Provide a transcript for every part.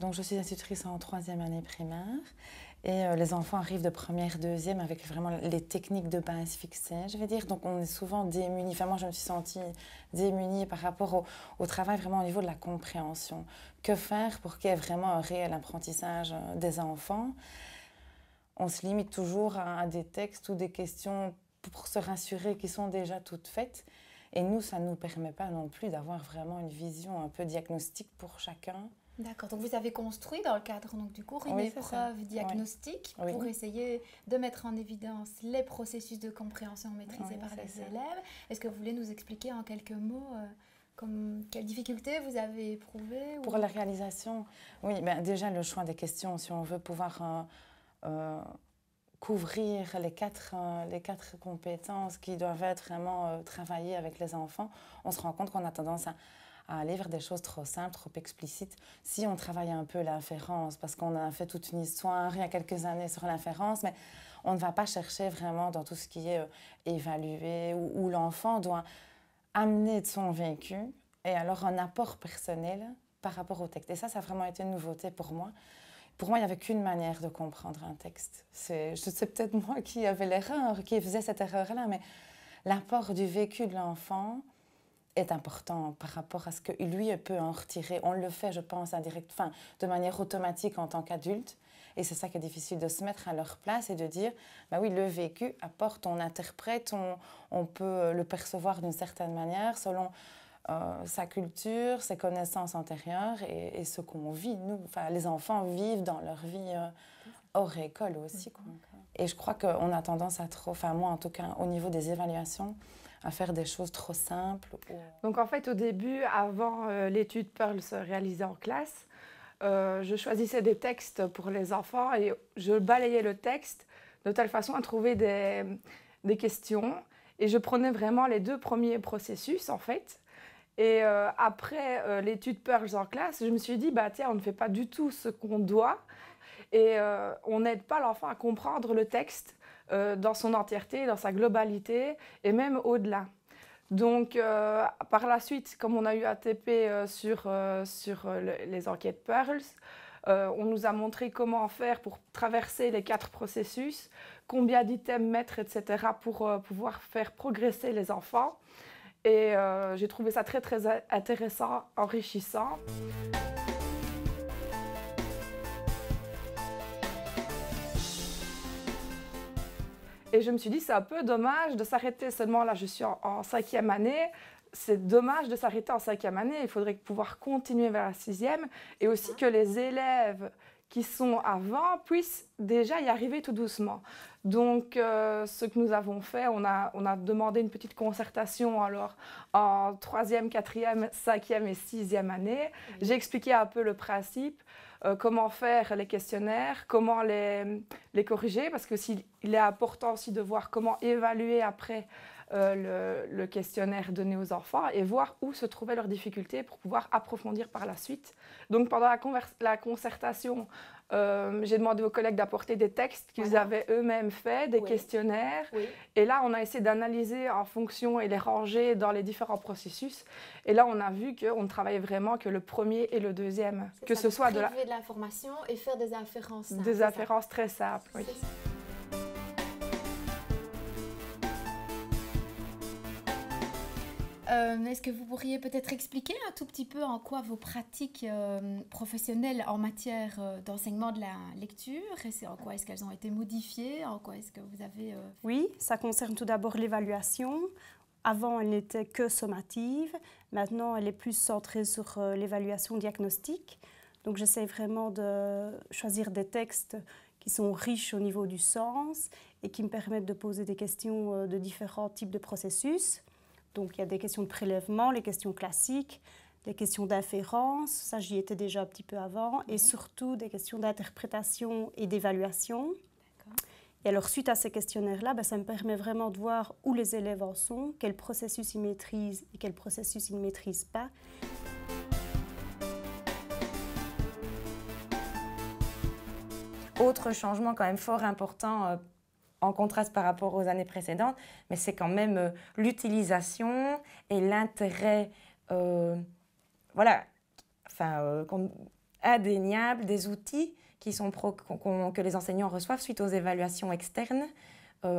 donc je suis institutrice en 3e année primaire et les enfants arrivent de première, 2e avec vraiment les techniques de base fixées, je vais dire. Donc on est souvent démunis, enfin moi je me suis sentie démunie par rapport au travail vraiment au niveau de la compréhension. Que faire pour qu'il y ait vraiment un réel apprentissage des enfants? On se limite toujours à des textes ou des questions pour se rassurer qui sont déjà toutes faites. Et nous, ça ne nous permet pas non plus d'avoir vraiment une vision un peu diagnostique pour chacun. D'accord, donc vous avez construit dans le cadre donc, du cours une épreuve diagnostique pour essayer de mettre en évidence les processus de compréhension maîtrisés par les élèves. Est-ce que vous voulez nous expliquer en quelques mots quelles difficultés vous avez éprouvées Pour la réalisation, oui, ben déjà le choix des questions, si on veut pouvoir couvrir les quatre compétences qui doivent être vraiment travaillées avec les enfants, on se rend compte qu'on a tendance à aller vers des choses trop simples, trop explicites. Si on travaille un peu l'inférence, parce qu'on a fait toute une histoire il y a quelques années sur l'inférence, mais on ne va pas chercher vraiment dans tout ce qui est évalué, où l'enfant doit amener de son vécu et alors un apport personnel par rapport au texte. Et ça a vraiment été une nouveauté pour moi. Pour moi, il n'y avait qu'une manière de comprendre un texte. C'est peut-être moi qui avais l'erreur, qui faisais cette erreur-là, mais l'apport du vécu de l'enfant est important par rapport à ce que lui peut en retirer. On le fait, je pense, de manière automatique en tant qu'adulte. Et c'est ça qui est difficile, de se mettre à leur place et de dire, bah oui, le vécu apporte, on interprète, on peut le percevoir d'une certaine manière selon sa culture, ses connaissances antérieures et ce qu'on vit. Nous, les enfants vivent dans leur vie hors école aussi, quoi. Et je crois qu'on a tendance à trop, moi en tout cas, au niveau des évaluations, à faire des choses trop simples. Donc en fait, au début, avant l'étude Pearl se réalisait en classe, je choisissais des textes pour les enfants et je balayais le texte de telle façon à trouver des questions. Et je prenais vraiment les 2 premiers processus, en fait. Et après l'étude Pearl en classe, je me suis dit, bah tiens, on ne fait pas du tout ce qu'on doit. Et on n'aide pas l'enfant à comprendre le texte dans son entièreté, dans sa globalité et même au-delà. Donc, par la suite, comme on a eu ATP sur les enquêtes Pearls, on nous a montré comment faire pour traverser les 4 processus, combien d'items mettre, etc., pour pouvoir faire progresser les enfants. Et j'ai trouvé ça très, très intéressant, enrichissant. Et je me suis dit, c'est un peu dommage de s'arrêter seulement, là je suis en 5e année, c'est dommage de s'arrêter en 5e année, il faudrait pouvoir continuer vers la 6e et aussi que les élèves qui sont avant puissent déjà y arriver tout doucement. Donc ce que nous avons fait, on a demandé une petite concertation alors en 3e, 4e, 5e et 6e année. J'ai expliqué un peu le principe. Comment faire les questionnaires, comment les corriger, parce qu'il est important aussi de voir comment évaluer après le questionnaire donné aux enfants et voir où se trouvaient leurs difficultés pour pouvoir approfondir par la suite. Donc pendant la concertation, j'ai demandé aux collègues d'apporter des textes qu'ils avaient eux-mêmes faits, des questionnaires. Et là, on a essayé d'analyser en fonction et les ranger dans les différents processus. Et là, on a vu qu'on ne travaillait vraiment que le premier et le deuxième. Que ce soit de l'information et faire des inférences simples. Des inférences très simples, oui. Est-ce que vous pourriez peut-être expliquer un tout petit peu en quoi vos pratiques professionnelles en matière d'enseignement de la lecture, et en quoi est-ce qu'elles ont été modifiées, en quoi est-ce que vous avez... Oui, ça concerne tout d'abord l'évaluation. Avant, elle n'était que sommative. Maintenant, elle est plus centrée sur l'évaluation diagnostique. Donc, j'essaie vraiment de choisir des textes qui sont riches au niveau du sens et qui me permettent de poser des questions de différents types de processus. Donc, il y a des questions de prélèvement, les questions classiques, des questions d'inférence, ça j'y étais déjà un petit peu avant, et surtout des questions d'interprétation et d'évaluation. Et alors, suite à ces questionnaires-là, ça me permet vraiment de voir où les élèves en sont, quel processus ils maîtrisent et quel processus ils ne maîtrisent pas. Autre changement quand même fort important en contraste par rapport aux années précédentes, mais c'est quand même l'utilisation et l'intérêt indéniables, des outils que les enseignants reçoivent suite aux évaluations externes.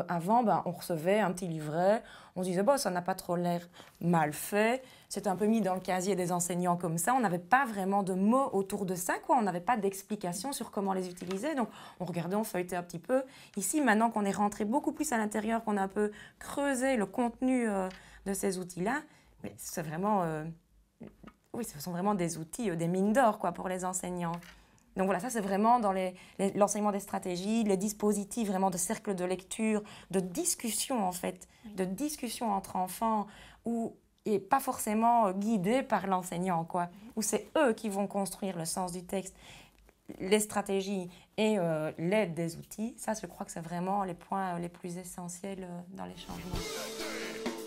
Avant, on recevait un petit livret, on se disait ça n'a pas trop l'air mal fait, c'était un peu mis dans le casier des enseignants comme ça, on n'avait pas vraiment de mots autour de ça, on n'avait pas d'explication sur comment les utiliser, donc on regardait, on feuilletait un petit peu. Ici, maintenant qu'on est rentré beaucoup plus à l'intérieur, qu'on a un peu creusé le contenu de ces outils-là, c'est vraiment, oui, ce sont vraiment des outils, des mines d'or pour les enseignants. Donc voilà, ça c'est vraiment dans l'enseignement des stratégies, les dispositifs vraiment de cercle de lecture, de discussion en fait, de discussion entre enfants et pas forcément guidés par l'enseignant où c'est eux qui vont construire le sens du texte, les stratégies et l'aide des outils. Ça, je crois que c'est vraiment les points les plus essentiels dans les changements.